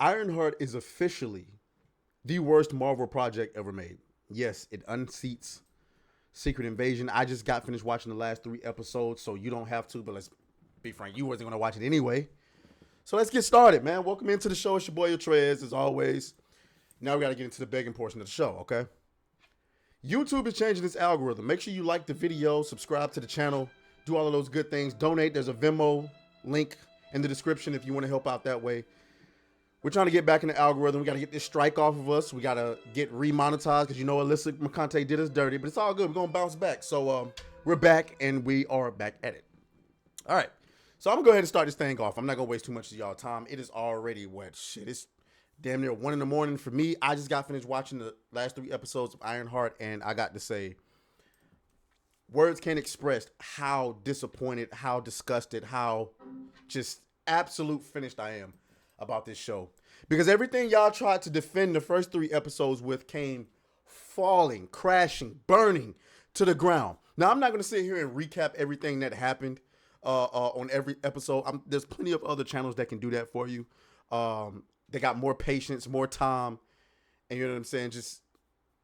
Ironheart is officially the worst Marvel project ever made. Yes, it unseats Secret Invasion. I just got finished watching the last 3 episodes, so you don't have to, but let's be frank, you wasn't going to watch it anyway. So let's get started, man. Welcome into the show. It's your boy, Trez, as always. Now we got to get into the begging portion of the show, okay? YouTube is changing its algorithm. Make sure you like the video, subscribe to the channel, do all of those good things. Donate. There's a Venmo link in the description if you want to help out that way. We're trying to get back in the algorithm. We got to get this strike off of us. We got to get remonetized because you know Alyssa McConte did us dirty, but it's all good. We're going to bounce back. So we're back and we are back at it. All right. So I'm going to go ahead and start this thing off. I'm not going to waste too much of y'all time. It is already it's damn near 1 a.m. for me. I just got finished watching the last 3 episodes of IronHeart, and I got to say, words can't express how disappointed, how disgusted, how just absolute finished I am about this show. Because everything y'all tried to defend the first 3 episodes with came falling, crashing, burning to the ground. Now, I'm not going to sit here and recap everything that happened on every episode. There's plenty of other channels that can do that for you. They got more patience, more time, and you know what I'm saying? Just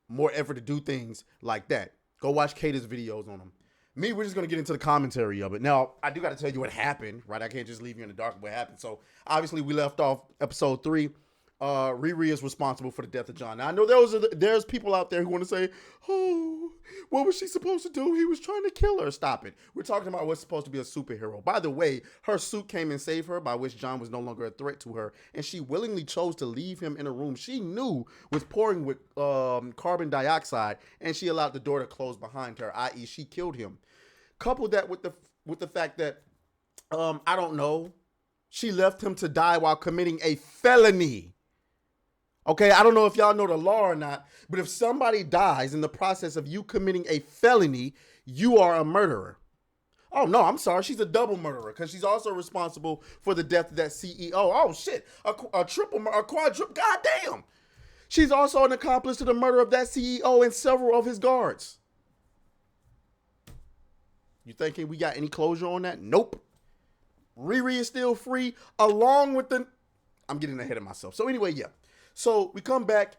more effort to do things like that. Go watch Kata's videos on them. Me, we're just going to get into the commentary of it. Now, I do got to tell you what happened, right? I can't just leave you in the dark of what happened. So, obviously, we left off episode 3. Riri is responsible for the death of John. Now, I know there's people out there who want to say, oh, what was she supposed to do? He was trying to kill her. Stop it. We're talking about what's supposed to be a superhero. By the way, her suit came and saved her, by which John was no longer a threat to her, and she willingly chose to leave him in a room she knew was pouring with carbon dioxide, and she allowed the door to close behind her, i.e. she killed him. Couple that with the fact that, I don't know, she left him to die while committing a felony. Okay, I don't know if y'all know the law or not, but if somebody dies in the process of you committing a felony, you are a murderer. Oh, no, I'm sorry. She's a double murderer because she's also responsible for the death of that CEO. Oh, shit. A quadruple. Goddamn. She's also an accomplice to the murder of that CEO and several of his guards. You thinking we got any closure on that? Nope. Riri is still free along with I'm getting ahead of myself. So anyway, yeah. So we come back.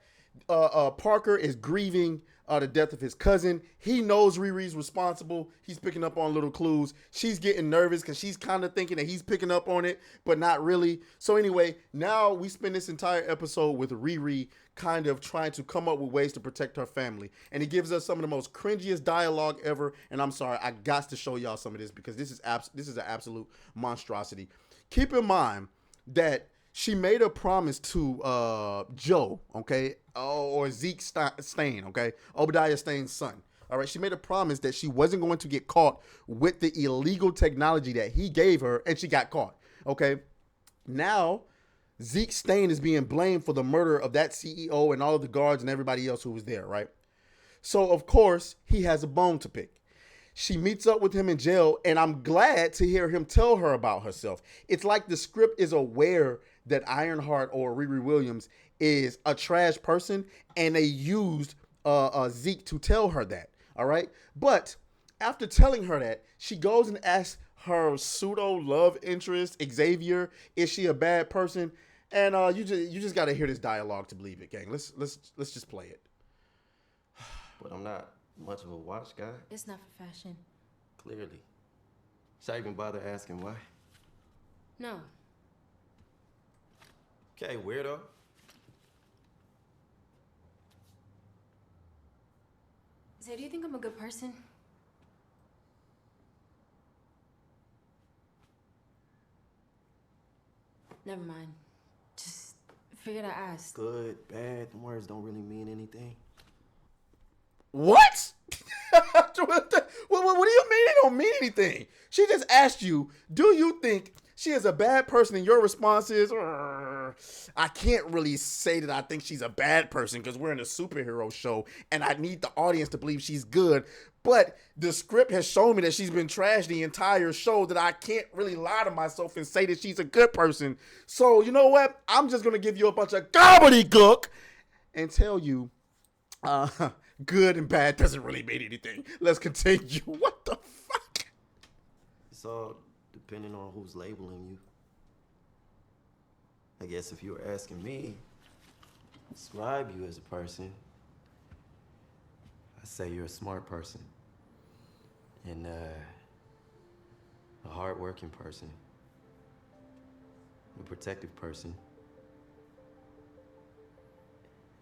Parker is grieving the death of his cousin. He knows Riri's responsible. He's picking up on little clues. She's getting nervous because she's kind of thinking that he's picking up on it, but not really. So anyway, now we spend this entire episode with Riri kind of trying to come up with ways to protect her family. And he gives us some of the most cringiest dialogue ever. And I'm sorry, I got to show y'all some of this because this is an absolute monstrosity. Keep in mind that she made a promise to Joe, okay, or Zeke Stain, okay, Obadiah Stain's son. All right, she made a promise that she wasn't going to get caught with the illegal technology that he gave her, and she got caught, okay? Now, Zeke Stain is being blamed for the murder of that CEO and all of the guards and everybody else who was there, right? So, of course, he has a bone to pick. She meets up with him in jail, and I'm glad to hear him tell her about herself. It's like the script is aware that Ironheart or Riri Williams is a trash person, and they used Zeke to tell her that, all right? But after telling her that, she goes and asks her pseudo love interest, Xavier, is she a bad person? And you just got to hear this dialogue to believe it, gang. Let's just play it. But I'm not much of a watch guy. It's not for fashion. Clearly. Should I even bother asking why? No. Okay, weirdo. So do you think I'm a good person? Never mind. Just figured I asked. Good, bad, them words don't really mean anything. What? What do you mean they don't mean anything? She just asked you, do you think she is a bad person? And your response is, I can't really say that I think she's a bad person because we're in a superhero show and I need the audience to believe she's good. But the script has shown me that she's been trashed the entire show, that I can't really lie to myself and say that she's a good person. So you know what? I'm just going to give you a bunch of gobbledygook and tell you, good and bad doesn't really mean anything. Let's continue. What the fuck? It's all depending on who's labeling you. guess if you were asking me, describe you as a person, I'd say you're a smart person and a hardworking person, a protective person,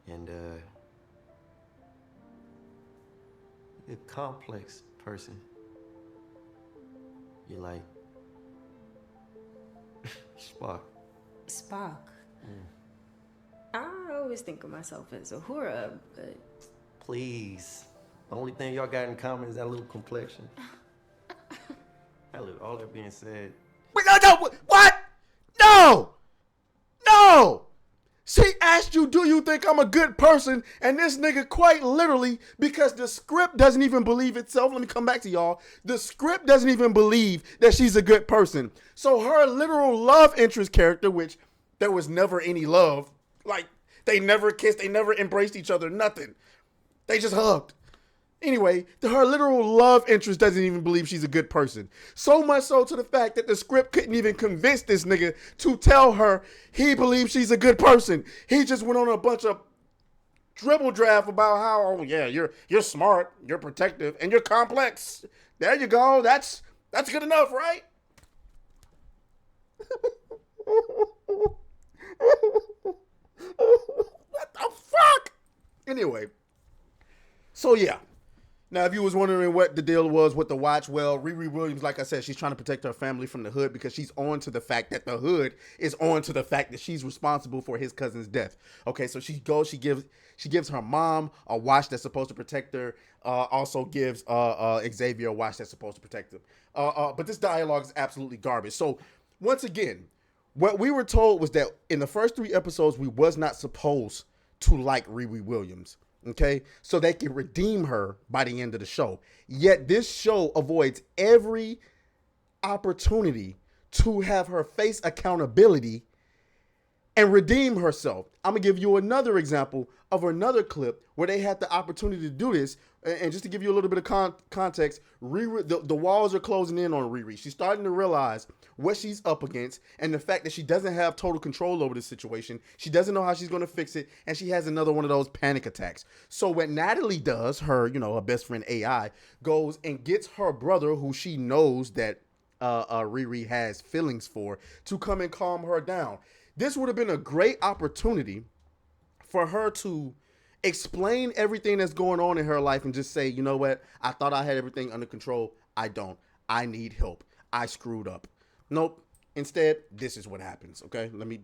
and a complex person. You're like Spock. Spock. I always think of myself as a Uhura, but Please. The only thing y'all got in common is that little complexion. Hey, look, all that being said, Wait, no, what? No! No! She asked you, do you think I'm a good person? And this nigga quite literally, because the script doesn't even believe itself. Let me come back to y'all. The script doesn't even believe that she's a good person. So her literal love interest character, which there was never any love, like they never kissed, they never embraced each other, nothing. They just hugged. Anyway, her literal love interest doesn't even believe she's a good person. So much so to the fact that the script couldn't even convince this nigga to tell her he believes she's a good person. He just went on a bunch of dribble draft about how, oh yeah, you're smart, you're protective, and you're complex. There you go. That's good enough, right? What the fuck? Anyway, so yeah. Now, if you was wondering what the deal was with the watch, well, Riri Williams, like I said, she's trying to protect her family from the hood because she's on to the fact that the hood is on to the fact that she's responsible for his cousin's death. Okay, so she gives her mom a watch that's supposed to protect her. Also gives Xavier a watch that's supposed to protect him. But this dialogue is absolutely garbage. So once again, what we were told was that in the first 3 episodes, we was not supposed to like Riri Williams. Okay, so they can redeem her by the end of the show. Yet this show avoids every opportunity to have her face accountability and redeem herself. I'm gonna give you another example of another clip where they had the opportunity to do this. And just to give you a little bit of context, Riri, the walls are closing in on Riri. She's starting to realize what she's up against and the fact that she doesn't have total control over the situation. She doesn't know how she's going to fix it, and she has another one of those panic attacks. So what Natalie does, her best friend AI, goes and gets her brother, who she knows that Riri has feelings for, to come and calm her down. This would have been a great opportunity for her to explain everything that's going on in her life and just say, you know what? I thought I had everything under control. I don't. I need help. I screwed up. Nope. Instead, this is what happens. Okay, let me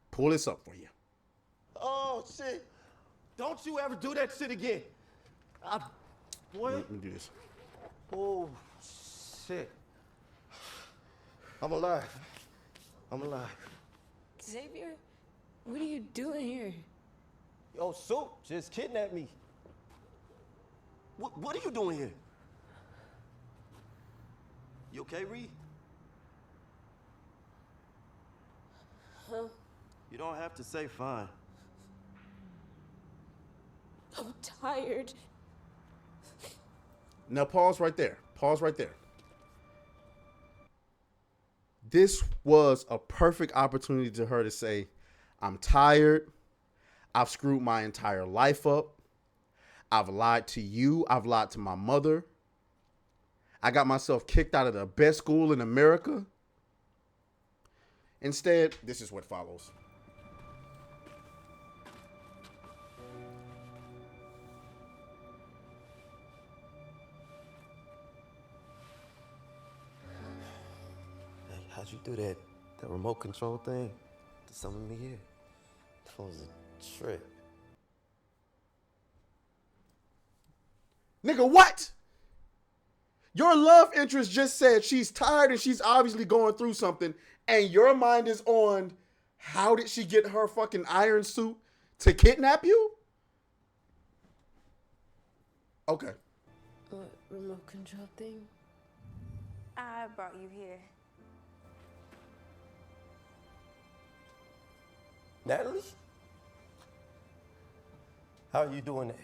pull this up for you. Oh, shit. Don't you ever do that shit again. Boy. Let me do this. Oh, shit. I'm alive. I'm alive. Xavier, what are you doing here? Yo, Soup just kidnapped me. What are you doing here? You okay, Ree? Huh? You don't have to say fine. I'm tired. Now pause right there. Pause right there. This was a perfect opportunity to her to say, I'm tired. I've screwed my entire life up. I've lied to you. I've lied to my mother. I got myself kicked out of the best school in America. Instead, this is what follows. hey, how'd you do that remote control thing to summon me here? That was a trick. Nigga, what? Your love interest just said she's tired and she's obviously going through something, and your mind is on how did she get her fucking iron suit to kidnap you? Okay. What remote control thing? I brought you here. Natalie? How are you doing that?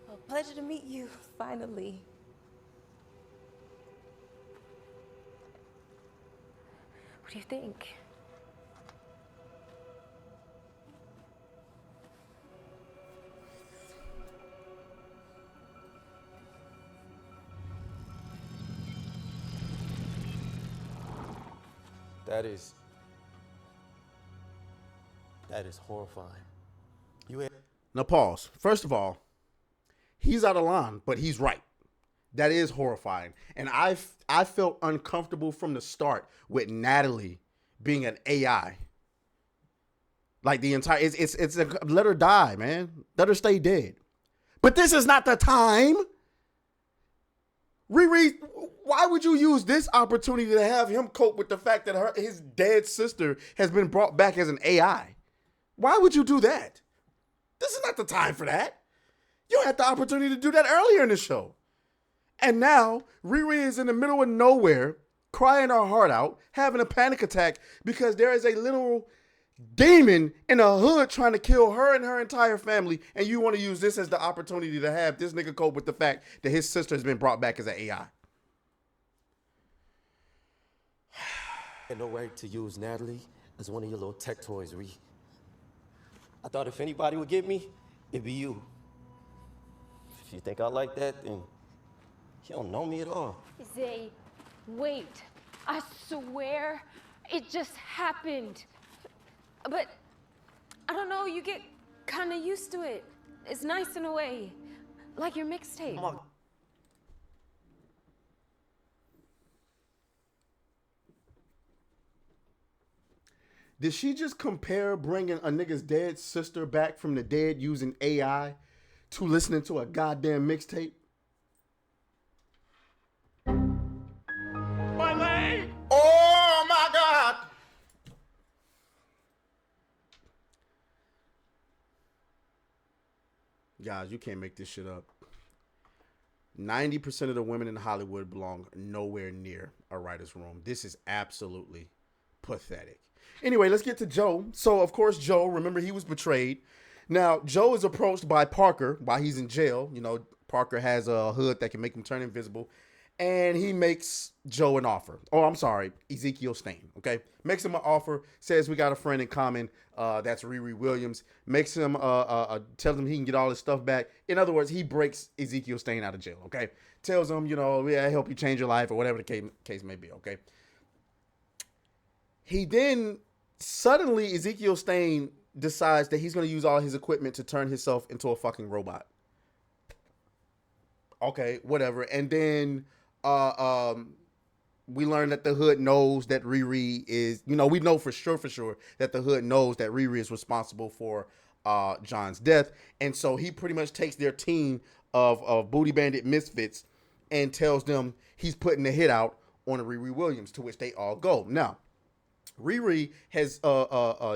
Well, pleasure to meet you, finally. What do you think? That is horrifying. You had Now pause. First of all, he's out of line, but he's right. That is horrifying. And I felt uncomfortable from the start with Natalie being an AI. Like the entire it's a, let her die, man. Let her stay dead. But this is not the time. Riri, why would you use this opportunity to have him cope with the fact that his dead sister has been brought back as an AI? Why would you do that? This is not the time for that. You had the opportunity to do that earlier in the show. And now Riri is in the middle of nowhere, crying her heart out, having a panic attack because there is a literal demon in a hood trying to kill her and her entire family, and you want to use this as the opportunity to have this nigga cope with the fact that his sister has been brought back as an AI. no right to use Natalie as one of your little tech toys, Ree. I thought if anybody would get me, it'd be you. If you think I like that, then you don't know me at all. Zay, wait. I swear it just happened. But I don't know, you get kind of used to it. It's nice in a way. Like your mixtape. Mom. Did she just compare bringing a nigga's dead sister back from the dead using AI to listening to a goddamn mixtape? My leg! Oh my God! Guys, you can't make this shit up. 90% of the women in Hollywood belong nowhere near a writer's room. This is absolutely pathetic. Anyway, let's get to Joe. So, of course, Joe, remember, he was betrayed. Now, Joe is approached by Parker while he's in jail. You know, Parker has a hood that can make him turn invisible. And he makes Joe an offer. Oh, I'm sorry, Ezekiel Stain, okay? Makes him an offer, says we got a friend in common, that's Riri Williams. Makes him, tells him he can get all his stuff back. In other words, he breaks Ezekiel Stain out of jail, okay? Tells him, you know, yeah, I help you change your life or whatever the case may be, okay? He then, suddenly, Ezekiel Stain decides that he's going to use all his equipment to turn himself into a fucking robot. Okay, whatever. And then we learn that the hood knows that Riri is, you know, we know for sure that the hood knows that Riri is responsible for John's death. And so he pretty much takes their team of Booty Bandit misfits and tells them he's putting the hit out on Riri Williams, to which they all go. Now, Riri has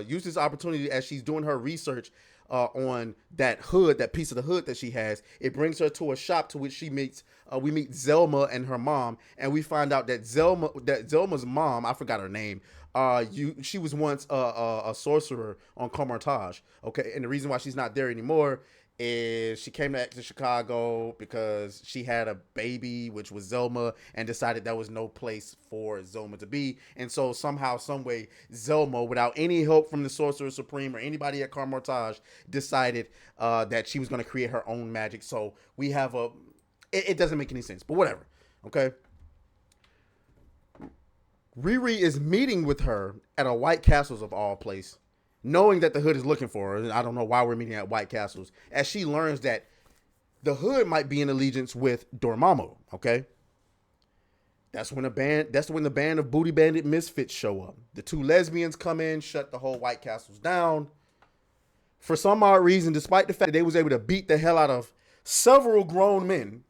used this opportunity as she's doing her research on that hood, that piece of the hood that she has. It brings her to a shop to which she meets. We meet Zelma and her mom, and we find out that Zelma's mom, I forgot her name. She was once a sorcerer on Carmartage. Okay, and the reason why she's not there anymore is she came back to Chicago because she had a baby, which was Zelma, and decided that was no place for Zelma to be. And so somehow, some way, Zelma, without any help from the Sorcerer Supreme or anybody at Carmartage, decided that she was going to create her own magic. So we have it doesn't make any sense, but whatever. Okay. Riri is meeting with her at a White Castles of all place, knowing that the hood is looking for her. And I don't know why we're meeting at White Castles, as she learns that the hood might be in allegiance with Dormammu. Okay. That's when the band of Booty Bandit misfits show up. The two lesbians come in, shut the whole White Castles down. For some odd reason, despite the fact that they was able to beat the hell out of several grown men,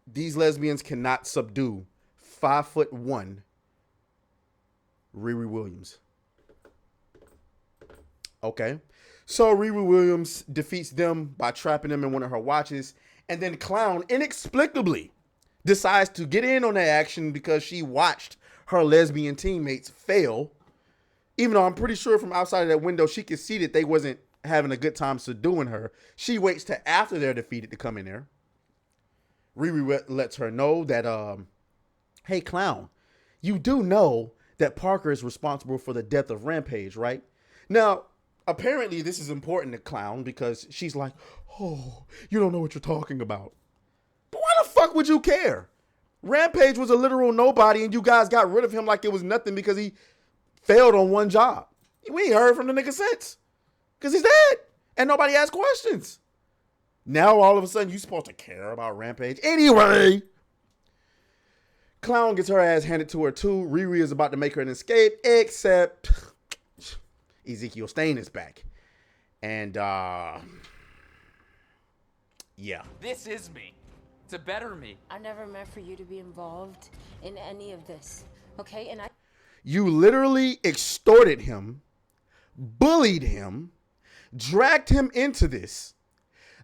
these lesbians cannot subdue 5'1" Riri Williams. Okay. So Riri Williams defeats them by trapping them in one of her watches, and then Clown inexplicably decides to get in on that action because she watched her lesbian teammates fail. Even though I'm pretty sure from outside of that window she could see that they wasn't having a good time subduing her. She waits till after they're defeated to come in there. Riri lets her know that, hey, Clown, you do know that Parker is responsible for the death of Rampage, right? Now, apparently this is important to Clown because she's like, oh, you don't know what you're talking about. But why the fuck would you care? Rampage was a literal nobody and you guys got rid of him like it was nothing because he failed on one job. We ain't heard from the nigga since. Because he's dead. And nobody asked questions. Now all of a sudden you supposed to care about Rampage. Anyway. Clown gets her ass handed to her too. Riri is about to make her an escape. Except Ezekiel Stain is back. And yeah. This is me. To better me. I never meant for you to be involved in any of this, okay? And You literally extorted him, bullied him, dragged him into this,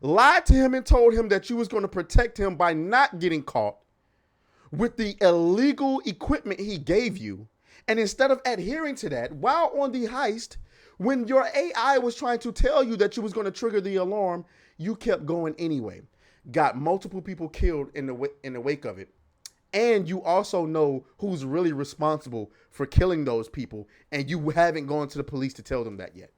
lied to him and told him that you was going to protect him by not getting caught with the illegal equipment he gave you. And instead of adhering to that, while on the heist, when your AI was trying to tell you that you was going to trigger the alarm, you kept going anyway. Got multiple people killed in the wake of it. And you also know who's really responsible for killing those people, and you haven't gone to the police to tell them that yet.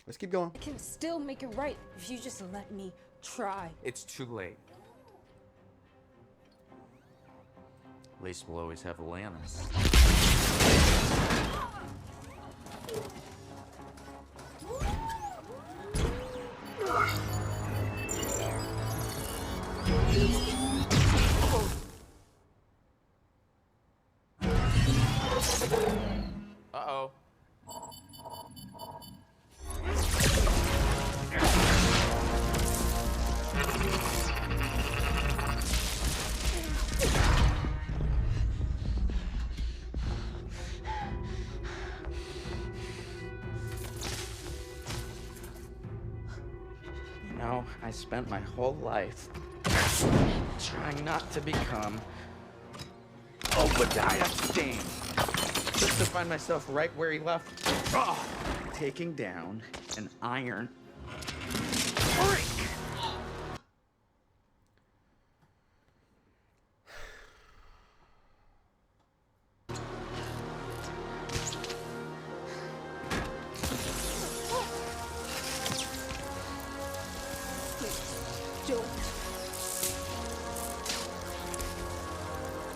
Let's keep going. I can still make it right if you just let me try. It's too late. At least we'll always have Alanis. Uh-oh. You know, I spent my whole life trying not to become Obadiah Stane. Just to find myself right where he left, taking down an iron freak. Don't.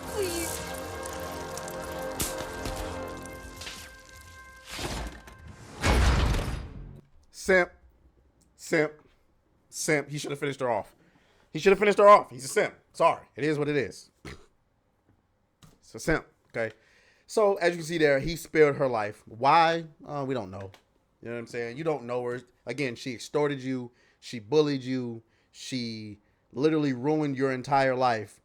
Please. Simp. He should have finished her off. He's a simp. Sorry. It is what it is. It's a simp. Okay. So, as you can see there, he spared her life. Why? We don't know. You know what I'm saying? You don't know her. Again, she extorted you. She bullied you. She literally ruined your entire life.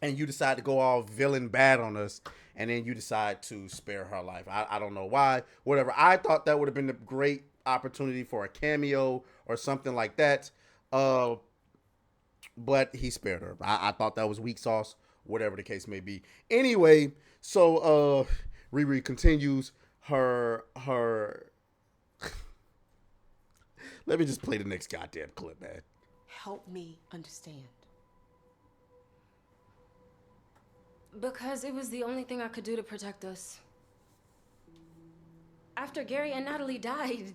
And you decide to go all villain bad on us. And then you decide to spare her life. I don't know why. Whatever. I thought that would have been a great opportunity for a cameo or something like that. But he spared her. I thought that was weak sauce. Whatever the case may be. Anyway, so Riri continues her Let me just play the next goddamn clip, man. Help me understand. Because it was the only thing I could do to protect us. After Gary and Natalie died,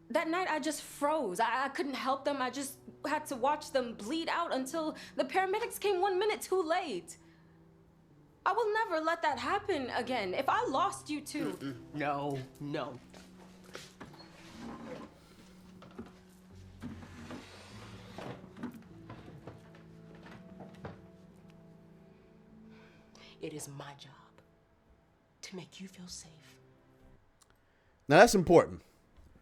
that night I just froze. I couldn't help them. I just had to watch them bleed out until the paramedics came 1 minute too late. I will never let that happen again. If I lost you too. No. It is my job to make you feel safe. Now that's important.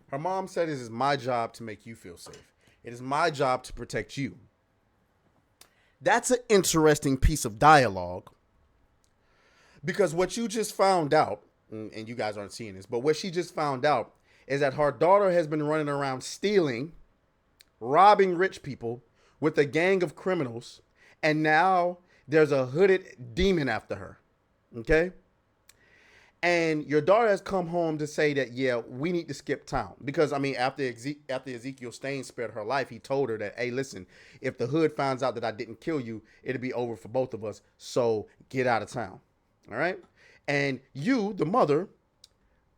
Her mom said it is my job to make you feel safe. It is my job to protect you. That's an interesting piece of dialogue. Because what you just found out, and you guys aren't seeing this, but what she just found out is that her daughter has been running around stealing, robbing rich people with a gang of criminals, and now there's a hooded demon after her. Okay? And your daughter has come home to say that, yeah, we need to skip town. Because, I mean, after Ezekiel Stain spared her life, he told her that, hey, listen, if the hood finds out that I didn't kill you, it'll be over for both of us. So get out of town. All right? And you, the mother,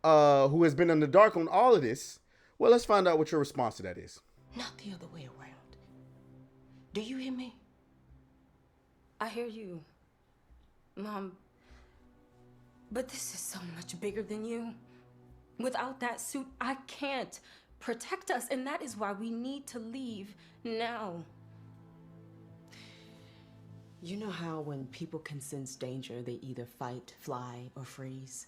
who has been in the dark on all of this, well, let's find out what your response to that is. Not the other way around. Do you hear me? I hear you, Mom, But this is so much bigger than you. Without that suit, I can't protect us, and that is why we need to leave now. You know how when people can sense danger, they either fight, fly, or freeze?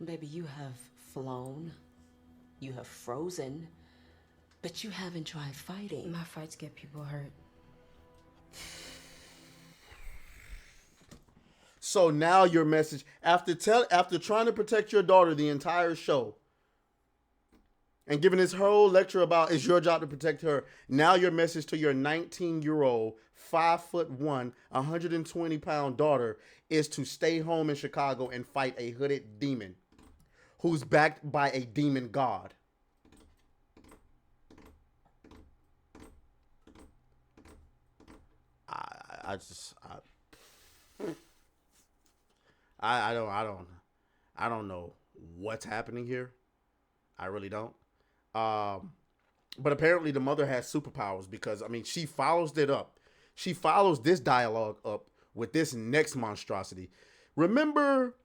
Baby, you have flown, you have frozen, but you haven't tried fighting. My fights get people hurt. So now your message, after trying to protect your daughter the entire show and giving this whole lecture about it's your job to protect her, now your message to your 19-year-old, 5'1", 120-pound daughter is to stay home in Chicago and fight a hooded demon who's backed by a demon god. I don't know what's happening here. I really don't. But apparently the mother has superpowers because, I mean, she follows it up. She follows this dialogue up with this next monstrosity. Remember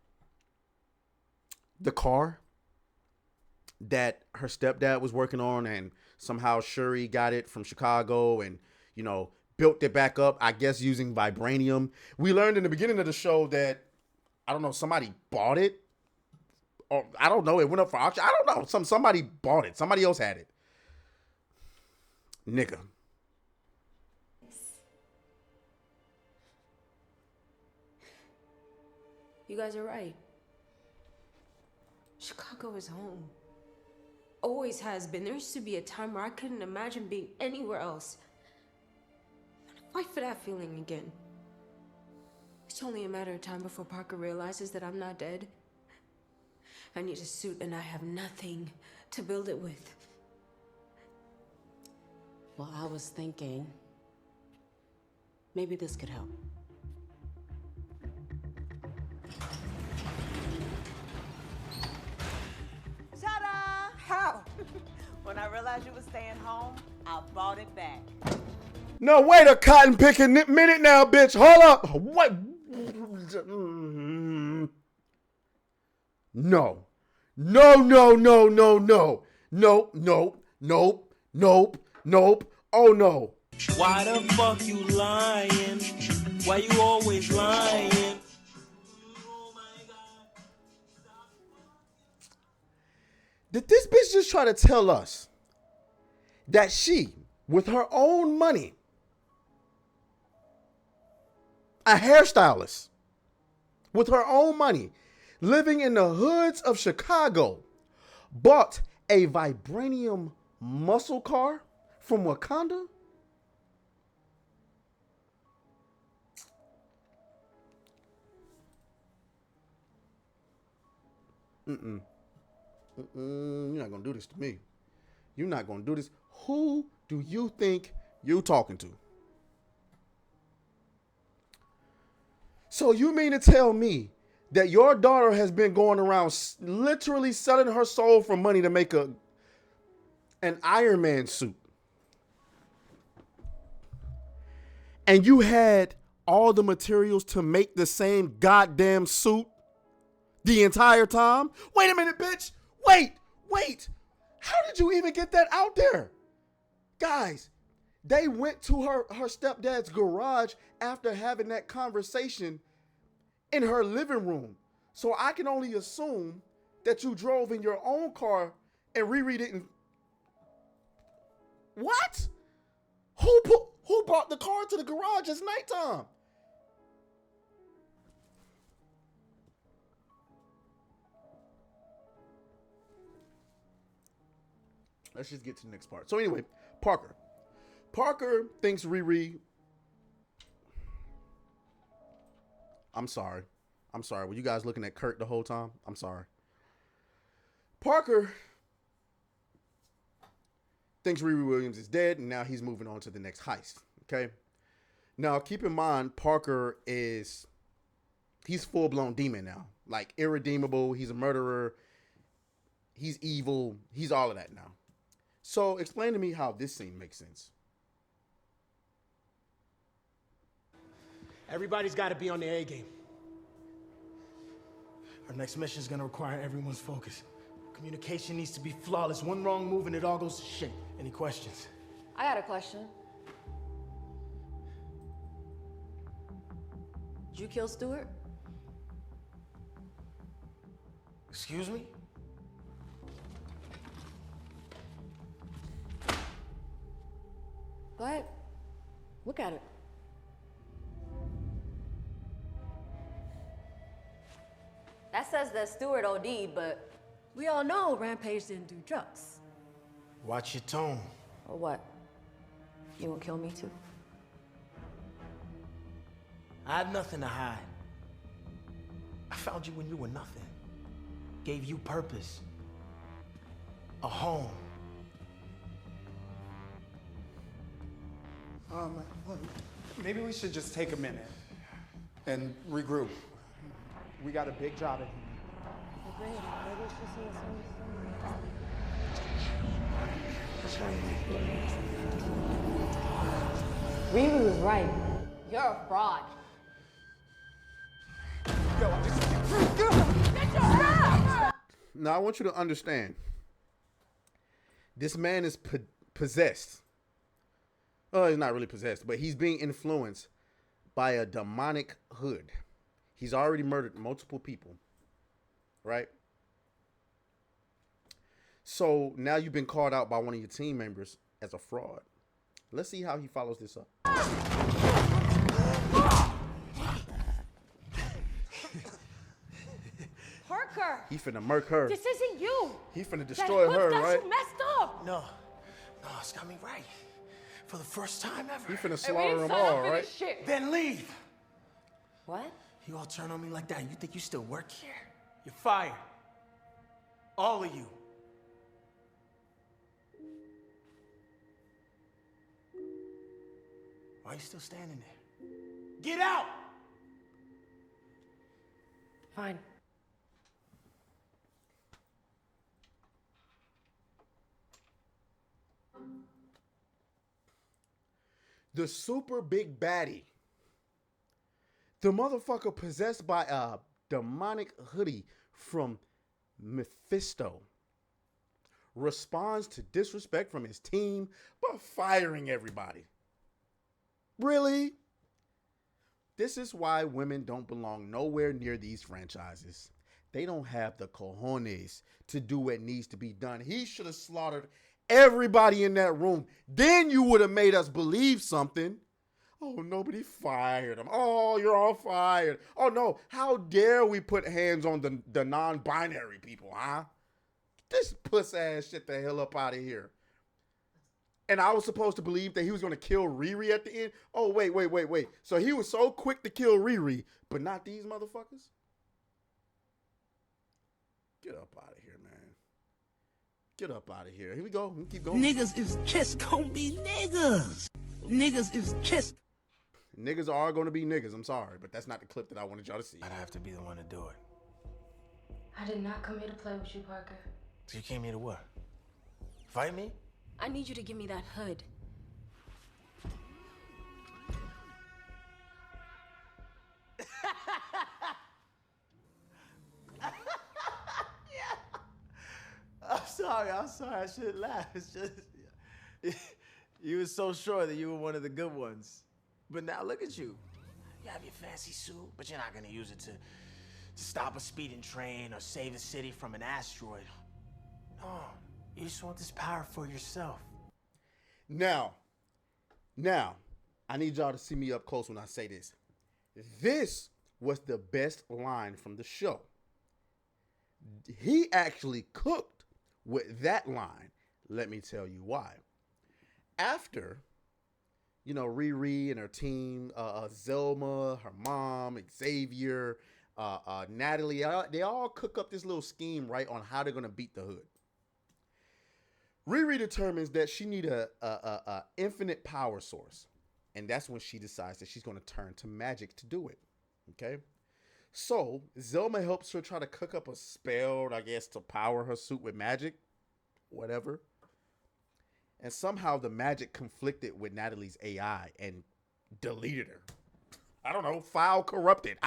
the car that her stepdad was working on, and somehow Shuri got it from Chicago and, you know, built it back up, I guess using vibranium. We learned in the beginning of the show that, I don't know, somebody bought it. Or I don't know, it went up for auction. I don't know. Somebody bought it. Somebody else had it. Nigga. You guys are right. Chicago is home. Always has been. There used to be a time where I couldn't imagine being anywhere else. I'm gonna fight for that feeling again. It's only a matter of time before Parker realizes that I'm not dead. I need a suit and I have nothing to build it with. Well, I was thinking maybe this could help. Ta-da! How? When I realized you were staying home, I bought it back. No, wait a cotton picking minute now, bitch. Hold up. What? No. No, no, no, no, no. Nope, nope, nope, nope, nope. Oh no. Why the fuck you lying? Why you always lying? Did this bitch just try to tell us that she, with her own money, a hairstylist, with her own money, living in the hoods of Chicago, bought a vibranium muscle car from Wakanda? You're not gonna do this to me. You're not gonna do this. Who do you think you're talking to? So you mean to tell me that your daughter has been going around literally selling her soul for money to make an Iron Man suit? And you had all the materials to make the same goddamn suit the entire time? Wait a minute, bitch. Wait. How did you even get that out there? Guys, they went to her stepdad's garage after having that conversation in her living room. So I can only assume that you drove in your own car and Riri didn't. What? Who brought the car to the garage? It's nighttime. Let's just get to the next part. So anyway, Parker thinks Riri. I'm sorry. Were you guys looking at Kurt the whole time? I'm sorry. Parker thinks Riri Williams is dead, and now he's moving on to the next heist. Okay. Now keep in mind, Parker he's full-blown demon now. Like irredeemable. He's a murderer. He's evil. He's all of that now. So explain to me how this scene makes sense. Everybody's got to be on their A game. Our next mission is gonna require everyone's focus. Communication needs to be flawless. One wrong move and it all goes to shit. Any questions? I got a question. Did you kill Stewart? Excuse me? Go ahead. Look at it. That says that Stewart OD'd, but we all know Rampage didn't do drugs. Watch your tone. Or what? You gonna kill me too? I had nothing to hide. I found you when you were nothing. Gave you purpose. A home. Maybe we should just take a minute and regroup. We got a big job at hand. Riri was right. You're a fraud. Now, I want you to understand. This man is possessed. Oh, he's not really possessed, but he's being influenced by a demonic hood. He's already murdered multiple people, right? So now you've been called out by one of your team members as a fraud. Let's see how he follows this up. Parker! He finna murk her. This isn't you! He finna destroy her, right? You messed up! No, it's got me right. For the first time ever. He finna slaughter them all, right? Then leave. What? You all turn on me like that and you think you still work here? You're fired. All of you. Why are you still standing there? Get out! Fine. The super big baddie. The motherfucker possessed by a demonic hoodie from Mephisto responds to disrespect from his team by firing everybody. Really? This is why women don't belong nowhere near these franchises. They don't have the cojones to do what needs to be done. He should have slaughtered everybody in that room. Then you would have made us believe something. Oh, nobody fired him. Oh, you're all fired. Oh, no. How dare we put hands on the non-binary people, huh? This puss-ass shit the hell up out of here. And I was supposed to believe that he was going to kill Riri at the end? Oh, wait. So he was so quick to kill Riri, but not these motherfuckers? Get up out of here, man. Get up out of here. Here we go. We keep going. Niggas is just gonna be niggas. Niggas is just. Niggas are going to be niggas. I'm sorry, but that's not the clip that I wanted y'all to see. I'd have to be the one to do it. I did not come here to play with you, Parker. So you came here to what? Fight me? I need you to give me that hood. I'm sorry. I shouldn't laugh. It's just you were so sure that you were one of the good ones. But now look at you. You have your fancy suit, but you're not gonna use it to stop a speeding train or save the city from an asteroid. No, you just want this power for yourself. Now, I need y'all to see me up close when I say this. This was the best line from the show. He actually cooked with that line. Let me tell you why. After, Riri and her team, Zelma, her mom, Xavier, Natalie, they all cook up this little scheme, right, on how they're going to beat the hood. Riri determines that she need a infinite power source. And that's when she decides that she's going to turn to magic to do it. Okay? So, Zelma helps her try to cook up a spell, I guess, to power her suit with magic. Whatever. And somehow the magic conflicted with Natalie's AI and deleted her. I don't know, file corrupted.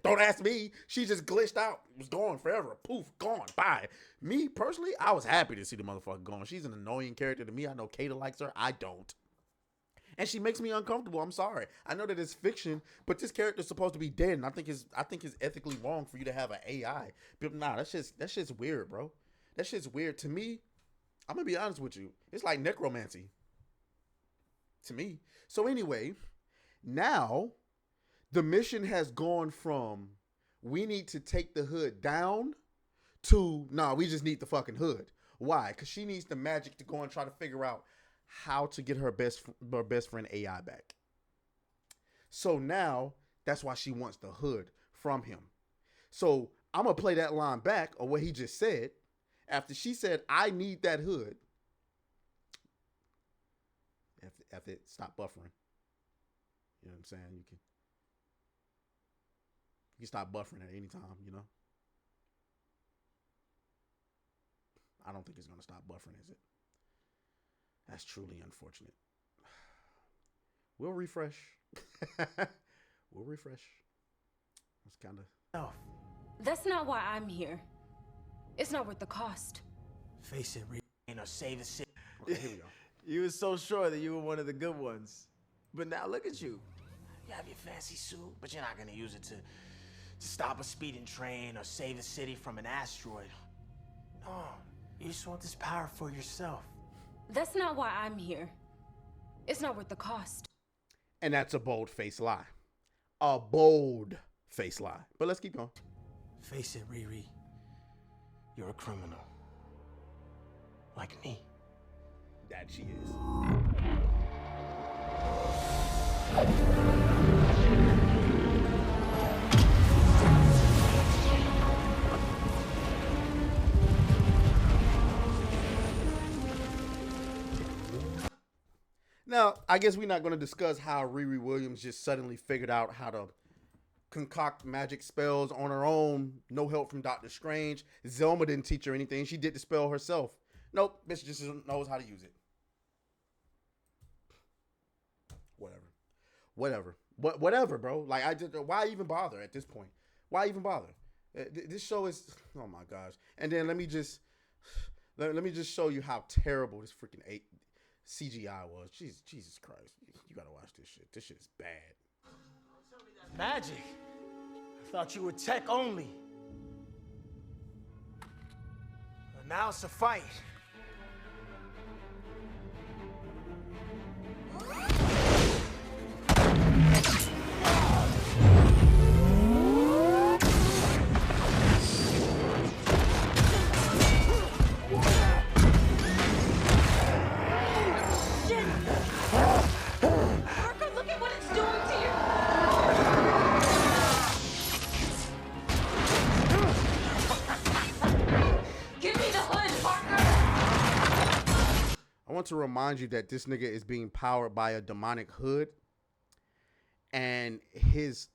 Don't ask me. She just glitched out. It was gone forever. Poof, gone. Bye. Me, personally, I was happy to see the motherfucker gone. She's an annoying character to me. I know Kata likes her. I don't. And she makes me uncomfortable. I'm sorry. I know that it's fiction, but this character's supposed to be dead, and I think it's ethically wrong for you to have an AI. But nah, that shit's weird, bro. That shit's weird. To me, I'm gonna be honest with you. It's like necromancy. To me. So anyway, now the mission has gone from we need to take the hood down to nah, we just need the fucking hood. Why? Because she needs the magic to go and try to figure out how to get her best friend AI back. So now that's why she wants the hood from him. So I'm gonna play that line back or what he just said. After she said, "I need that hood." After it stop buffering. You know what I'm saying? You can stop buffering at any time, you know? I don't think it's gonna stop buffering, is it? That's truly unfortunate. We'll refresh. We'll refresh. That's kind of... Oh. That's not why I'm here. It's not worth the cost. Face it, Riri, or save the city. Okay, here we go. You were so sure that you were one of the good ones. But now look at you. You have your fancy suit, but you're not gonna use it to stop a speeding train or save the city from an asteroid. No, you just want this power for yourself. That's not why I'm here. It's not worth the cost. And that's a bold-faced lie. A bold-faced lie. But let's keep going. Face it, Riri. You're a criminal. Like me. That she is. Now, I guess we're not going to discuss how Riri Williams just suddenly figured out how to concoct magic spells on her own. No help from Doctor Strange. Zelma didn't teach her anything. She did the spell herself. Nope, bitch just knows how to use it. Whatever, bro. Like, why even bother at this point? Why even bother? This show is, oh my gosh. And then let me just show you how terrible this freaking CGI was. Jesus Christ. You gotta watch this shit. This shit is bad. Magic? I thought you were tech only. But now it's a fight. To remind you that this nigga is being powered by a demonic hood, and his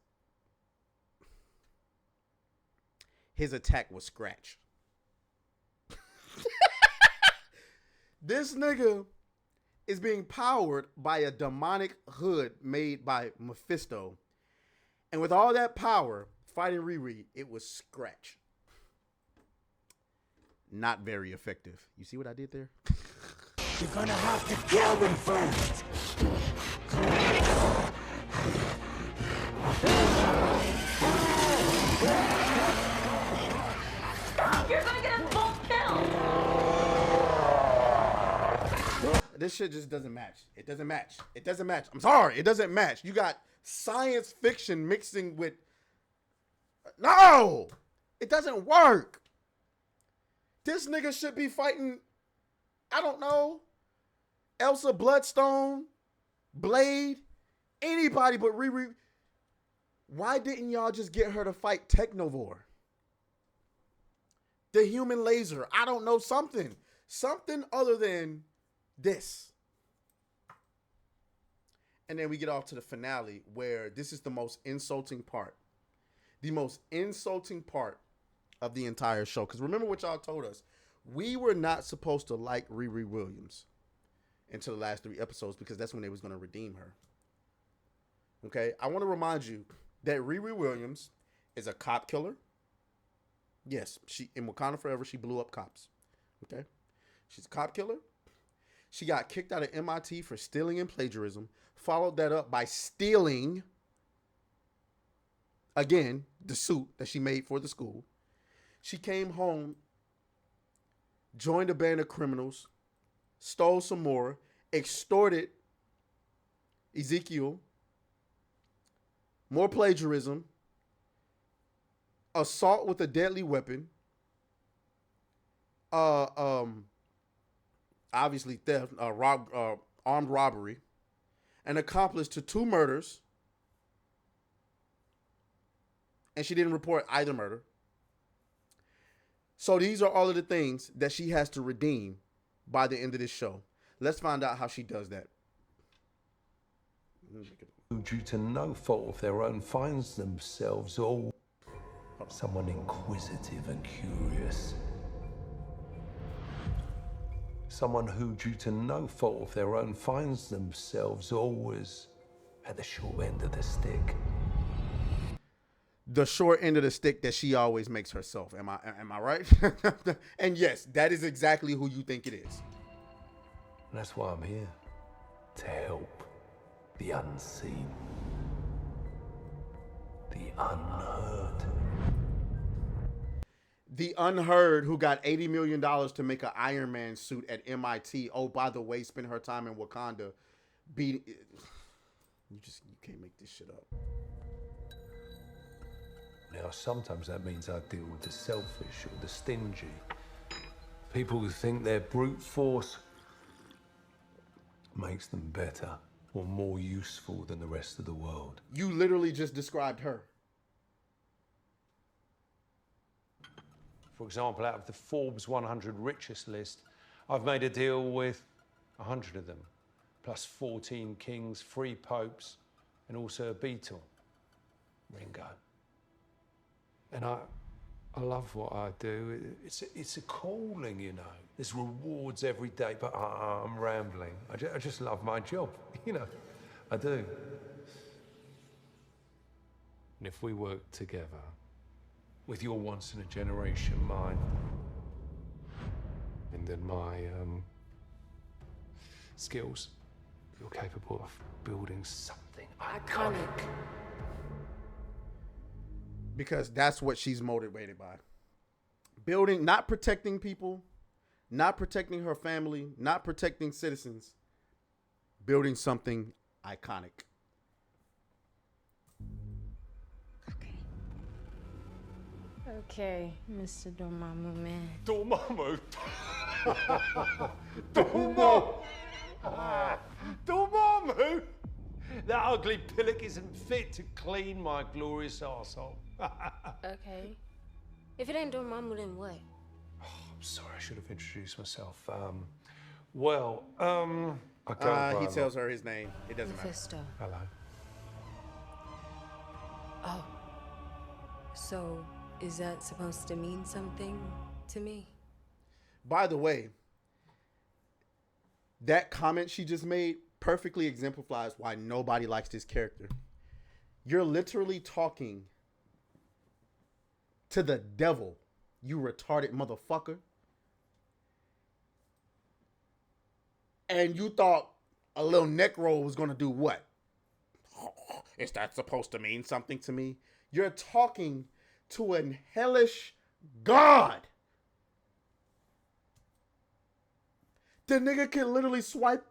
attack was scratch. This nigga is being powered by a demonic hood made by Mephisto, and with all that power fighting Riri, it was scratch. Not very effective. You see what I did there? You're gonna have to kill them first. You're gonna get us both killed. This shit just doesn't match. It doesn't match. It doesn't match. I'm sorry. It doesn't match. You got science fiction mixing with... No! It doesn't work. This nigga should be fighting... I don't know, Elsa Bloodstone, Blade, anybody but Riri. Why didn't y'all just get her to fight Technovore? The human laser. I don't know, something other than this. And then we get off to the finale where this is the most insulting part. The most insulting part of the entire show. Because remember what y'all told us. We were not supposed to like Riri Williams until the last 3 episodes because that's when they was going to redeem her. Okay, I want to remind you that Riri Williams is a cop killer. Yes, she in Wakanda Forever she blew up cops. Okay, she's a cop killer. She got kicked out of MIT for stealing and plagiarism. Followed that up by stealing again the suit that she made for the school. She came home, joined a band of criminals, stole some more, extorted Ezekiel, more plagiarism, assault with a deadly weapon, uh, um, obviously theft, armed robbery, an accomplice to 2 murders, and she didn't report either murder. So these are all of the things that she has to redeem by the end of this show. Let's find out how she does that. Who, due to no fault of their own, finds themselves all someone inquisitive and curious. Someone who, due to no fault of their own, finds themselves always at the short end of the stick. The short end of the stick that she always makes herself. Am I right? And yes, that is exactly who you think it is. And that's why I'm here, to help the unseen, the unheard. The unheard who got $80 million to make an Iron Man suit at MIT. Oh, by the way, spent her time in Wakanda. You can't make this shit up. Now, sometimes that means I deal with the selfish or the stingy. People who think their brute force makes them better or more useful than the rest of the world. You literally just described her. For example, out of the Forbes 100 richest list, I've made a deal with 100 of them, plus 14 kings, 3 popes, and also a Beatle, Ringo. And I love what I do. It's a calling, you know. There's rewards every day, but I'm rambling. I just love my job, you know. I do. And if we work together, with your once-in-a-generation mind, and then my skills, you're capable of building something iconic. Because that's what she's motivated by. Building, not protecting people, not protecting her family, not protecting citizens. Building something iconic. Okay, Mr. Dormammu man. Dormammu? Dormammu? Dormammu? That ugly pillock isn't fit to clean my glorious arsehole. Okay. If it ain't Dormammu, then what? I'm sorry, I should have introduced myself. I go He tells her his name. It doesn't Mephisto. matter. Hello. Oh. So, is that supposed to mean something to me? By the way, that comment she just made perfectly exemplifies why nobody likes this character. You're literally talking to the devil, you retarded motherfucker. And you thought a little neck roll was going to do what? Is that supposed to mean something to me? You're talking to an hellish god. The nigga can literally swipe.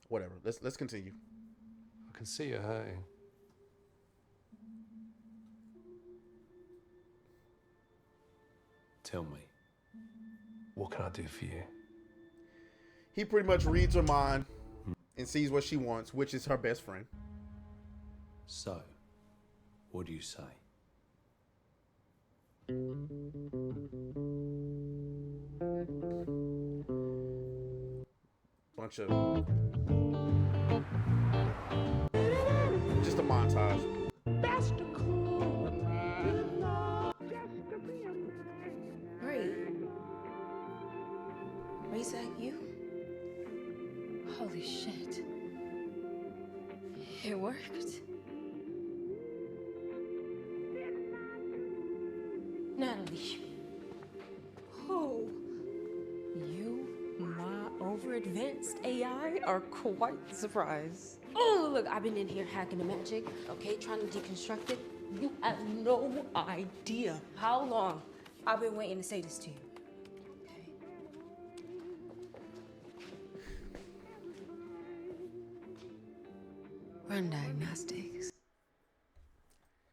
Whatever. Let's continue. I can see you hurting. Tell me, what can I do for you? He pretty much reads her mind and sees what she wants, which is her best friend. So, what do you say? Bunch of just a montage. Is that you? Holy shit. It worked. Natalie. Oh, you, my over-advanced AI, are quite the surprise. Oh, look, I've been in here hacking the magic, okay, trying to deconstruct it. You have no idea how long I've been waiting to say this to you. Run diagnostics.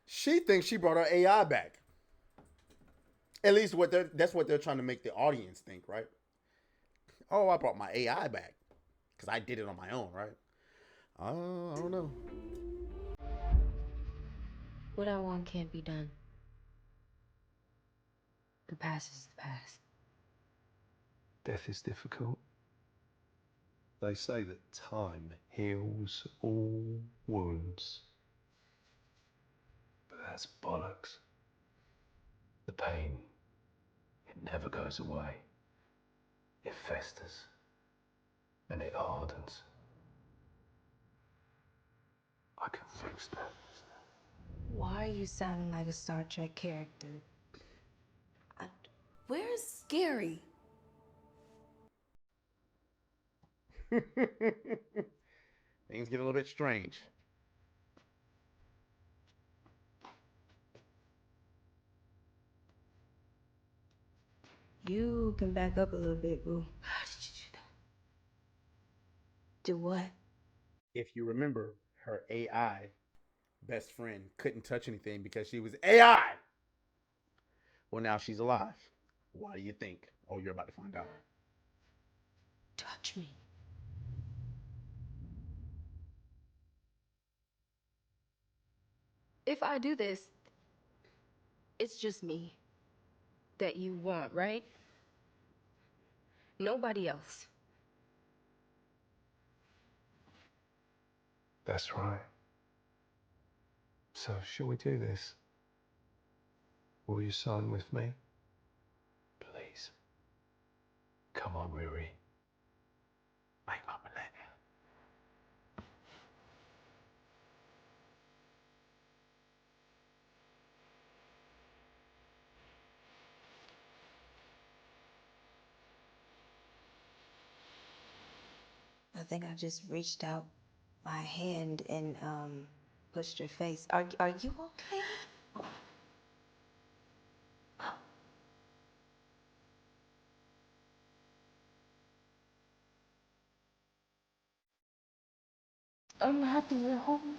She thinks she brought her AI back. At least that's what they're trying to make the audience think, right? Oh, I brought my AI back because I did it on my own, right? I don't know. What I want can't be done. The past is the past. Death is difficult. They say that time heals all wounds. But that's bollocks. The pain, it never goes away. It festers. And it hardens. I can fix that. Why are you sounding like a Star Trek character? Where's Scary? Things get a little bit strange. You can back up a little bit, boo. How did you do that? Do what? If you remember, her AI best friend couldn't touch anything because she was AI. Well, now she's alive. Why do you think? Oh, you're about to find out. Touch me. If I do this, it's just me that you want, right? Nobody else. That's right. So, shall we do this? Will you sign with me? Please. Come on, Riri. Make up a letter. I think I just reached out my hand and pushed your face. Are you okay? I'm happy you're home.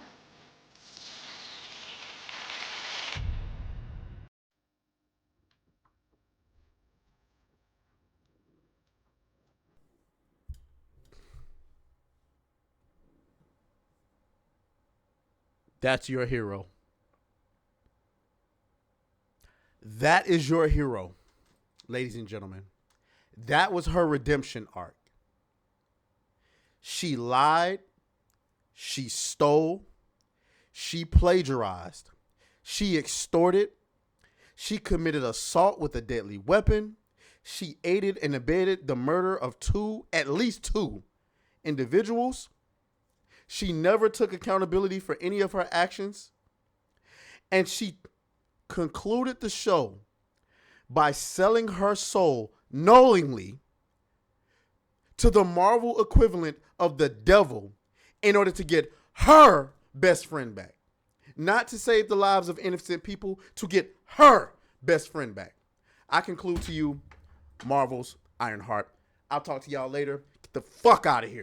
That's your hero. That is your hero, ladies and gentlemen. That was her redemption arc. She lied. She stole. She plagiarized. She extorted. She committed assault with a deadly weapon. She aided and abetted the murder of at least two individuals. She never took accountability for any of her actions. And she concluded the show by selling her soul knowingly to the Marvel equivalent of the devil in order to get her best friend back. Not to save the lives of innocent people, to get her best friend back. I conclude to you, Marvel's IronHeart. I'll talk to y'all later. Get the fuck out of here.